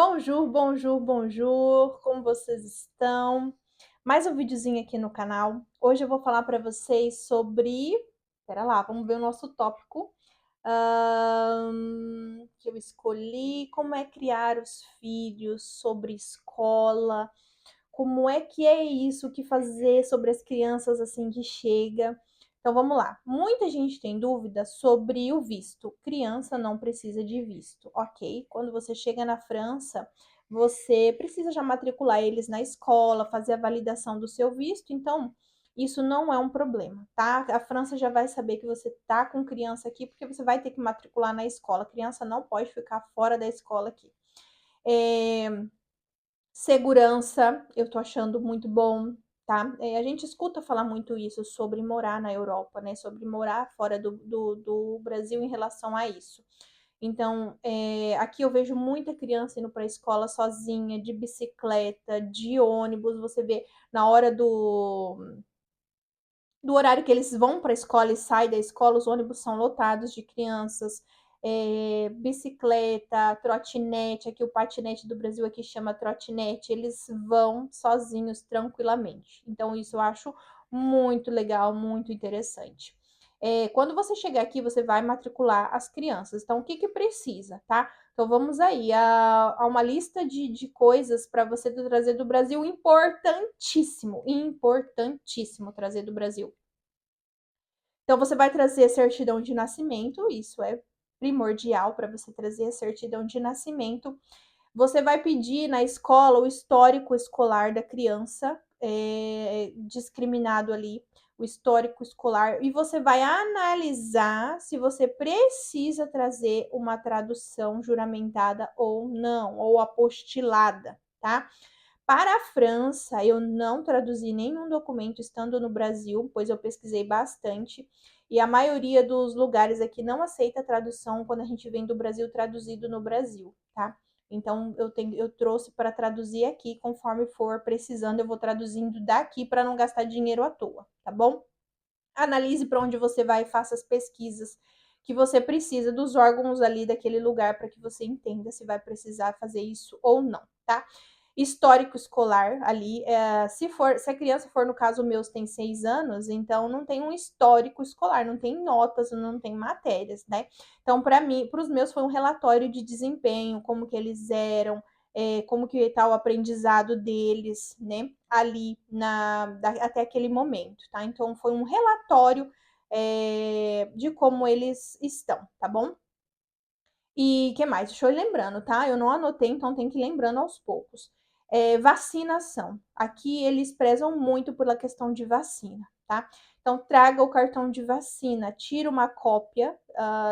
Bonjour, bonjour, bonjour, como vocês estão? Mais um videozinho aqui no canal. Hoje eu vou falar para vocês sobre... Pera lá, vamos ver o nosso tópico que eu escolhi. Como é criar os filhos, sobre escola, como é que é isso, o que fazer sobre as crianças assim que chega. Então vamos lá. Muita gente tem dúvida sobre o visto. Criança não precisa de visto, ok? Quando você chega na França, você precisa já matricular eles na escola, fazer a validação do seu visto, então isso não é um problema, tá? A França já vai saber que você tá com criança aqui, porque você vai ter que matricular na escola. A criança não pode ficar fora da escola aqui. Segurança, eu tô achando muito bom, tá? A gente escuta falar muito isso sobre morar na Europa, né? Sobre morar fora do Brasil em relação a isso. Então, aqui eu vejo muita criança indo para a escola sozinha, de bicicleta, de ônibus. Você vê na hora do horário que eles vão para a escola e saem da escola, os ônibus são lotados de crianças, bicicleta, trotinete, aqui o patinete do Brasil aqui chama trotinete, eles vão sozinhos tranquilamente. Então isso eu acho muito legal, muito interessante. Quando você chegar aqui, você vai matricular as crianças. Então, o que precisa, tá? Então, vamos aí a uma lista de coisas para você trazer do Brasil, importantíssimo, importantíssimo trazer do Brasil. Então, você vai trazer a certidão de nascimento, isso é primordial para você trazer a certidão de nascimento. Você vai pedir na escola o histórico escolar da criança, discriminado ali, o histórico escolar, e você vai analisar se você precisa trazer uma tradução juramentada ou não, ou apostilada, tá? Para a França, eu não traduzi nenhum documento estando no Brasil, pois eu pesquisei bastante, e a maioria dos lugares aqui não aceita tradução quando a gente vem do Brasil traduzido no Brasil, tá? Então eu trouxe para traduzir aqui, conforme for precisando, eu vou traduzindo daqui para não gastar dinheiro à toa, tá bom? Analise para onde você vai e faça as pesquisas que você precisa dos órgãos ali daquele lugar para que você entenda se vai precisar fazer isso ou não, tá? Histórico escolar ali, se a criança for, no caso, o meu tem 6 anos, então não tem um histórico escolar, não tem notas, não tem matérias, né? Então, para mim, para os meus, foi um relatório de desempenho, como que eles eram, como que está o aprendizado deles, né? Ali até aquele momento, tá? Então, foi um relatório de como eles estão, tá bom? E que mais? Deixa eu ir lembrando, tá? Eu não anotei, então tem que ir lembrando aos poucos. Vacinação. Aqui eles prezam muito pela questão de vacina, tá? Então, traga o cartão de vacina, tira uma cópia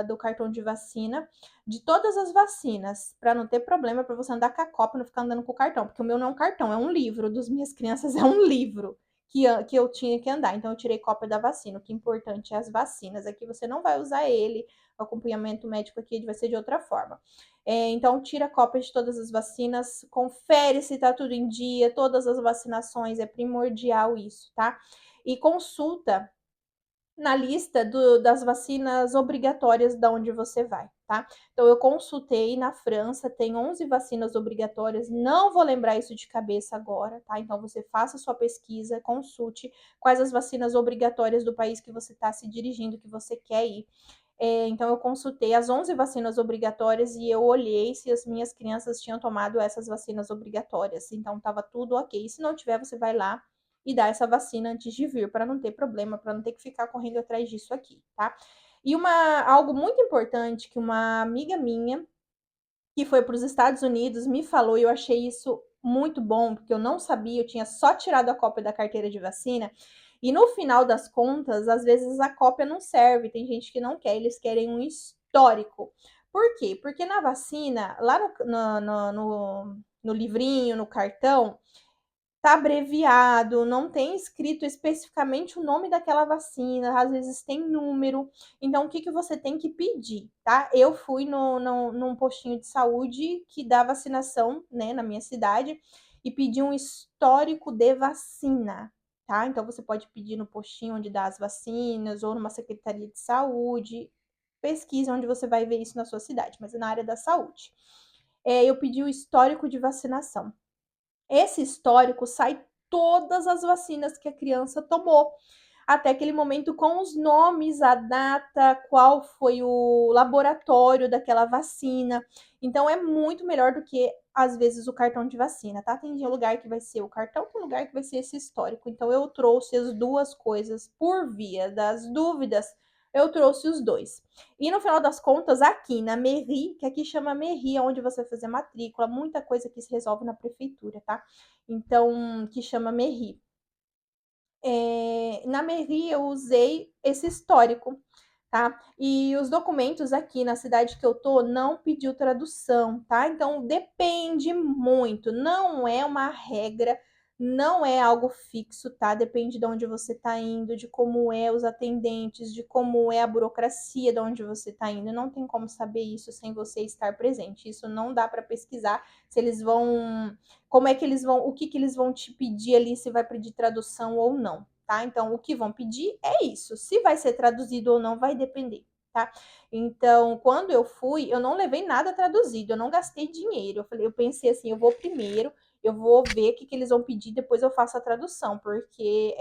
do cartão de vacina de todas as vacinas, para não ter problema, para você andar com a cópia, não ficar andando com o cartão, porque o meu não é um cartão, é um livro, dos minhas crianças é um livro que eu tinha que andar. Então, eu tirei cópia da vacina. O que é importante é as vacinas. Aqui você não vai usar ele, o acompanhamento médico aqui vai ser de outra forma. Então, tira cópia de todas as vacinas, confere se está tudo em dia, todas as vacinações, é primordial isso, tá? E consulta na lista das vacinas obrigatórias da onde você vai, tá? Então, eu consultei na França, tem 11 vacinas obrigatórias, não vou lembrar isso de cabeça agora, tá? Então, você faça a sua pesquisa, consulte quais as vacinas obrigatórias do país que você está se dirigindo, que você quer ir. Então, eu consultei as 11 vacinas obrigatórias e eu olhei se as minhas crianças tinham tomado essas vacinas obrigatórias. Então, estava tudo ok. E se não tiver, você vai lá e dá essa vacina antes de vir, para não ter problema, para não ter que ficar correndo atrás disso aqui, tá? E algo muito importante que uma amiga minha, que foi para os Estados Unidos, me falou, e eu achei isso muito bom, porque eu não sabia, eu tinha só tirado a cópia da carteira de vacina, e no final das contas, às vezes a cópia não serve, tem gente que não quer, eles querem um histórico. Por quê? Porque na vacina, lá no livrinho, no cartão, tá abreviado, não tem escrito especificamente o nome daquela vacina, às vezes tem número. Então, o que você tem que pedir, tá? Eu fui num postinho de saúde que dá vacinação, né, na minha cidade, e pedi um histórico de vacina, tá? Então, você pode pedir no postinho onde dá as vacinas, ou numa secretaria de saúde. Pesquisa onde você vai ver isso na sua cidade, mas é na área da saúde. eu pedi o histórico de vacinação. Esse histórico sai todas as vacinas que a criança tomou até aquele momento, com os nomes, a data, qual foi o laboratório daquela vacina. Então é muito melhor do que às vezes o cartão de vacina, tá? Tem lugar que vai ser o cartão, tem lugar que vai ser esse histórico. Então eu trouxe as duas coisas por via das dúvidas. Eu trouxe os dois. E no final das contas, aqui na Merri, que aqui chama Merri, onde você vai fazer matrícula, muita coisa que se resolve na prefeitura, tá? Então, que chama Merri. Na Merri eu usei esse histórico, tá? E os documentos aqui na cidade que eu tô não pediu tradução, tá? Então depende muito, não é uma regra, não é algo fixo, tá? Depende de onde você tá indo, de como é os atendentes, de como é a burocracia de onde você tá indo. Não tem como saber isso sem você estar presente. Isso não dá para pesquisar se eles vão, como é que eles vão, o que que eles vão te pedir ali, se vai pedir tradução ou não. Tá? Então, o que vão pedir é isso. Se vai ser traduzido ou não, vai depender, tá? Então, quando eu fui, eu não levei nada traduzido, eu não gastei dinheiro. Eu pensei assim, eu vou primeiro, eu vou ver o que eles vão pedir, depois eu faço a tradução, porque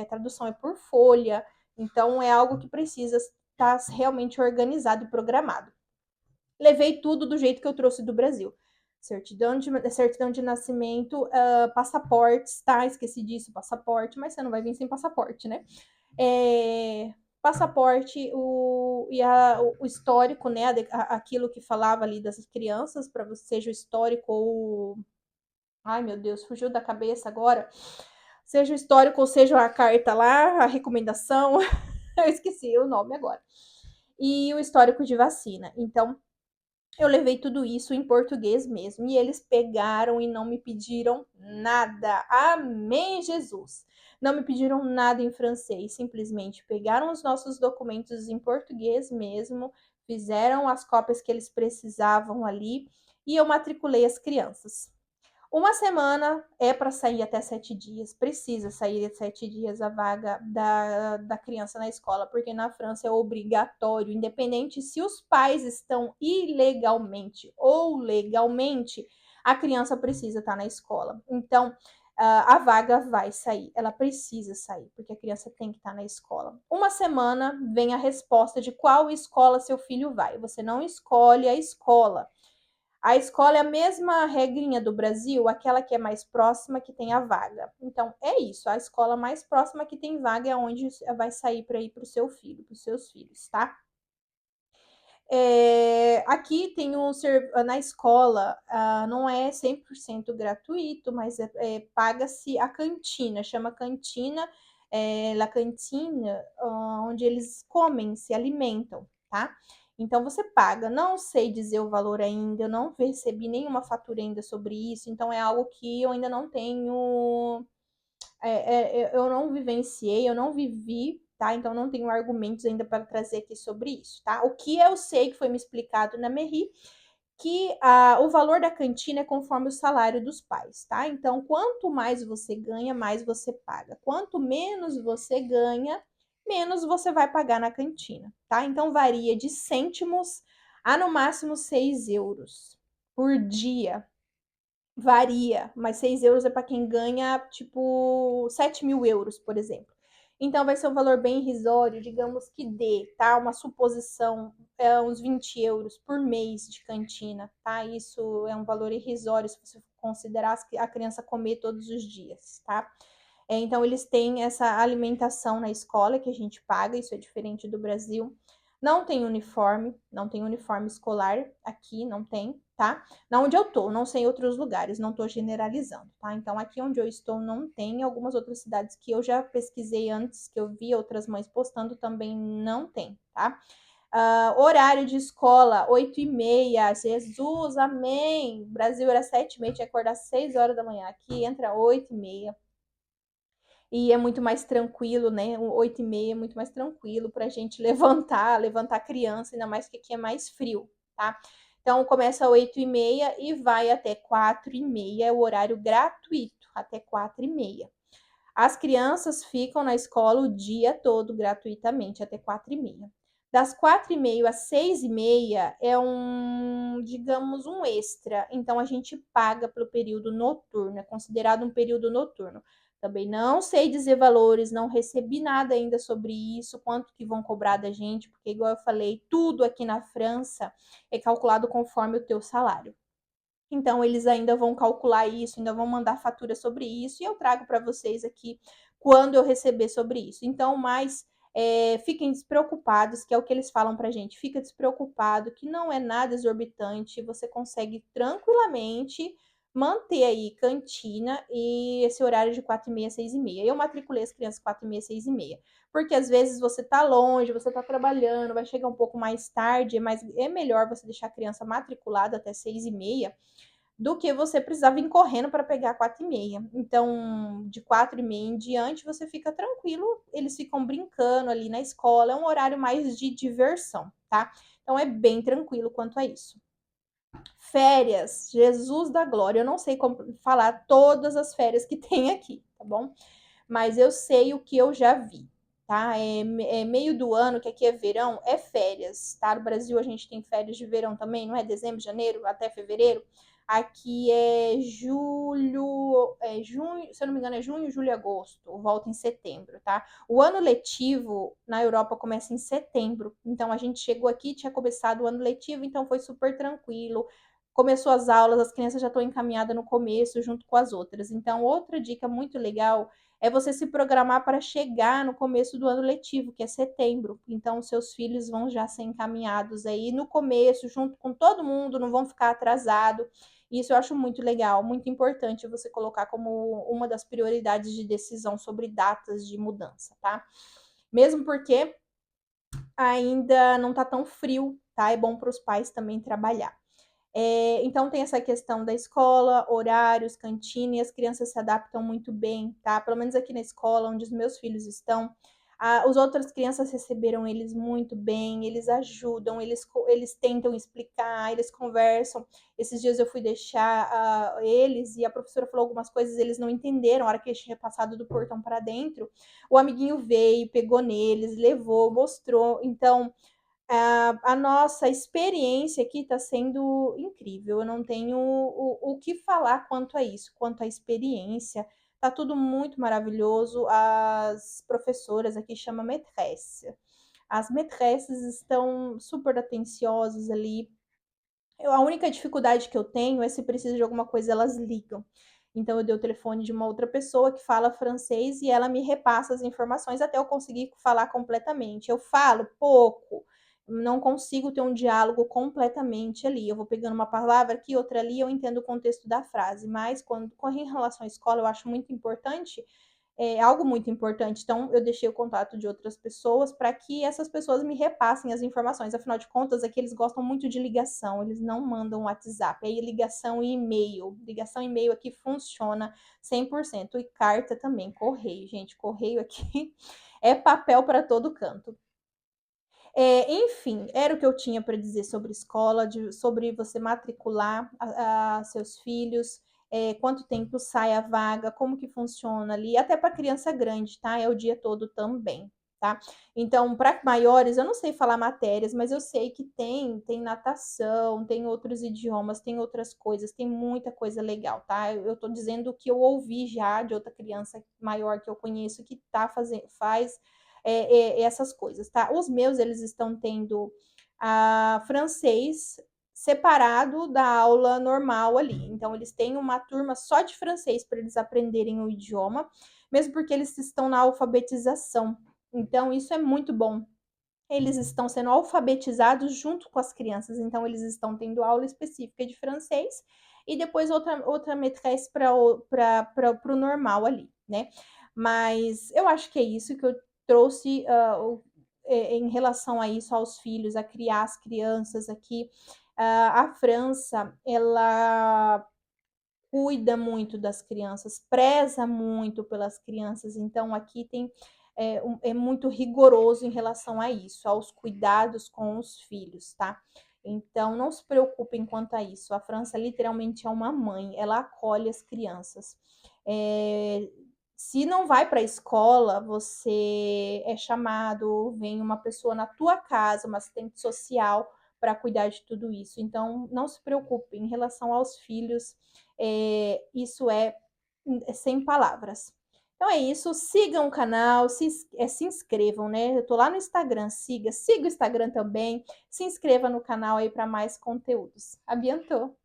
tradução é por folha, então é algo que precisa estar realmente organizado e programado. Levei tudo do jeito que eu trouxe do Brasil. Certidão de nascimento, passaportes, tá? Esqueci disso, passaporte, mas você não vai vir sem passaporte, né? Passaporte, o histórico, né? Aquilo que falava ali das crianças, para você, seja o histórico ou. Ai, meu Deus, fugiu da cabeça agora. Seja o histórico ou seja a carta lá, a recomendação. Eu esqueci o nome agora. E o histórico de vacina. Então, eu levei tudo isso em português mesmo. E eles pegaram e não me pediram nada. Amém, Jesus! Não me pediram nada em francês. Simplesmente pegaram os nossos documentos em português mesmo, fizeram as cópias que eles precisavam ali e eu matriculei as crianças. Uma semana é para sair até 7 dias, precisa sair de 7 dias a vaga da criança na escola, porque na França é obrigatório, independente se os pais estão ilegalmente ou legalmente, a criança precisa estar na escola. Então, a vaga vai sair, ela precisa sair, porque a criança tem que estar na escola. Uma semana vem a resposta de qual escola seu filho vai. Você não escolhe a escola. A escola é a mesma regrinha do Brasil, aquela que é mais próxima que tem a vaga. Então, é isso. A escola mais próxima que tem vaga é onde vai sair para ir para o seu filho, para os seus filhos, tá? Aqui tem na escola, não é 100% gratuito, mas paga-se a cantina, chama cantina, La Cantina, onde eles comem, se alimentam, tá? Então você paga, não sei dizer o valor ainda, eu não recebi nenhuma fatura ainda sobre isso, então é algo que eu ainda não tenho, eu não vivenciei, eu não vivi, tá? Então não tenho argumentos ainda para trazer aqui sobre isso, tá? O que eu sei que foi me explicado na Merri, que o valor da cantina é conforme o salário dos pais, tá? Então, quanto mais você ganha, mais você paga. Quanto menos você ganha, menos você vai pagar na cantina, tá? Então, varia de cêntimos a no máximo 6 euros por dia. Varia, mas 6 euros é para quem ganha, tipo, 7.000 euros, por exemplo. Então, vai ser um valor bem irrisório, digamos que dê, tá? Uma suposição, uns 20 euros por mês de cantina, tá? Isso é um valor irrisório se você considerar a criança comer todos os dias, tá? Então, eles têm essa alimentação na escola que a gente paga, isso é diferente do Brasil. Não tem uniforme, não tem uniforme escolar aqui, não tem, tá? Na onde eu tô, não sei em outros lugares, não tô generalizando, tá? Então, aqui onde eu estou não tem, algumas outras cidades que eu já pesquisei antes, que eu vi outras mães postando, também não tem, tá? Horário de escola, 8h30, Jesus, amém! Brasil era 7h30, tinha que acordar 6 horas da manhã, aqui entra 8h30, e é muito mais tranquilo, né? 8h30 é muito mais tranquilo para a gente levantar a criança, ainda mais que aqui é mais frio, tá? Então começa às 8h30 e vai até 4h30, é o horário gratuito, até 4h30. As crianças ficam na escola o dia todo gratuitamente, até 4h30. Das 4h30 às 6h30 é digamos, um extra. Então, a gente paga pelo período noturno, é considerado um período noturno. Também não sei dizer valores, não recebi nada ainda sobre isso, quanto que vão cobrar da gente, porque, igual eu falei, tudo aqui na França é calculado conforme o teu salário. Então, eles ainda vão calcular isso, ainda vão mandar fatura sobre isso, e eu trago para vocês aqui quando eu receber sobre isso. Então, mas fiquem despreocupados, que é o que eles falam para gente. Fica despreocupado, que não é nada exorbitante, você consegue tranquilamente manter aí cantina e esse horário de 4h30 às 6h30. Eu matriculei as crianças 4h30 às 6h30, porque às vezes você tá longe, você tá trabalhando, vai chegar um pouco mais tarde, mas é melhor você deixar a criança matriculada até 6h30 do que você precisar vir correndo para pegar 4h30. Então, de 4h30 em diante, você fica tranquilo, eles ficam brincando ali na escola, é um horário mais de diversão, tá? Então, é bem tranquilo quanto a isso. Férias, Jesus da glória, eu não sei como falar todas as férias que tem aqui, tá bom? Mas eu sei o que eu já vi, tá? É meio do ano, que aqui é verão, é férias, tá? No Brasil a gente tem férias de verão também, não é dezembro, janeiro, até fevereiro. Aqui é junho, se eu não me engano, é junho, julho e agosto, volta em setembro, tá? O ano letivo na Europa começa em setembro, então a gente chegou aqui, tinha começado o ano letivo, então foi super tranquilo. Começou as aulas, as crianças já estão encaminhadas no começo, junto com as outras. Então, outra dica muito legal é você se programar para chegar no começo do ano letivo, que é setembro. Então, seus filhos vão já ser encaminhados aí no começo, junto com todo mundo, não vão ficar atrasados. Isso eu acho muito legal, muito importante você colocar como uma das prioridades de decisão sobre datas de mudança, tá? Mesmo porque ainda não tá tão frio, tá? É bom para os pais também trabalhar. Então tem essa questão da escola, horários, cantina, e as crianças se adaptam muito bem, tá? Pelo menos aqui na escola onde os meus filhos estão, as outras crianças receberam eles muito bem, eles ajudam, eles tentam explicar, eles conversam. Esses dias eu fui deixar eles e a professora falou algumas coisas, eles não entenderam, a hora que eles tinham passado do portão para dentro, o amiguinho veio, pegou neles, levou, mostrou. Então, a nossa experiência aqui está sendo incrível. Eu não tenho o que falar quanto a isso, quanto à experiência. Tá tudo muito maravilhoso. As professoras aqui chamam maîtresse. As maîtresses estão super atenciosas ali. A única dificuldade que eu tenho é se precisa de alguma coisa, elas ligam. Então, eu dei o telefone de uma outra pessoa que fala francês e ela me repassa as informações até eu conseguir falar completamente. Eu falo pouco, não consigo ter um diálogo completamente ali. Eu vou pegando uma palavra aqui, outra ali, eu entendo o contexto da frase. Mas, em relação à escola, eu acho muito importante, é algo muito importante. Então, eu deixei o contato de outras pessoas para que essas pessoas me repassem as informações. Afinal de contas, aqui eles gostam muito de ligação, eles não mandam WhatsApp. Aí, ligação e e-mail. Ligação e e-mail aqui funciona 100%. E carta também, correio, gente. Correio aqui é papel para todo canto. Enfim, era o que eu tinha para dizer sobre escola, sobre você matricular seus filhos, quanto tempo sai a vaga, como que funciona ali, até para criança grande, tá? É o dia todo também, tá? Então, para maiores, eu não sei falar matérias, mas eu sei que tem natação, tem outros idiomas, tem outras coisas, tem muita coisa legal, tá? Eu tô dizendo o que eu ouvi já de outra criança maior que eu conheço que faz essas coisas, tá? Os meus, eles estão tendo francês separado da aula normal ali. Então, eles têm uma turma só de francês para eles aprenderem o idioma, mesmo porque eles estão na alfabetização. Então, isso é muito bom. Eles estão sendo alfabetizados junto com as crianças, então eles estão tendo aula específica de francês e depois outra maîtresse para o normal ali, né? Mas eu acho que é isso que eu trouxe em relação a isso, aos filhos, a criar as crianças aqui. A França, ela cuida muito das crianças, preza muito pelas crianças, então aqui é muito rigoroso em relação a isso, aos cuidados com os filhos, tá? Então, não se preocupem quanto a isso. A França literalmente é uma mãe, ela acolhe as crianças. É, Se não vai para a escola, você é chamado, vem uma pessoa na tua casa, uma assistente social, para cuidar de tudo isso. Então, não se preocupe, em relação aos filhos, isso é sem palavras. Então é isso, sigam o canal, se inscrevam, né? Eu tô lá no Instagram, siga o Instagram também, se inscreva no canal aí para mais conteúdos. Abiantou!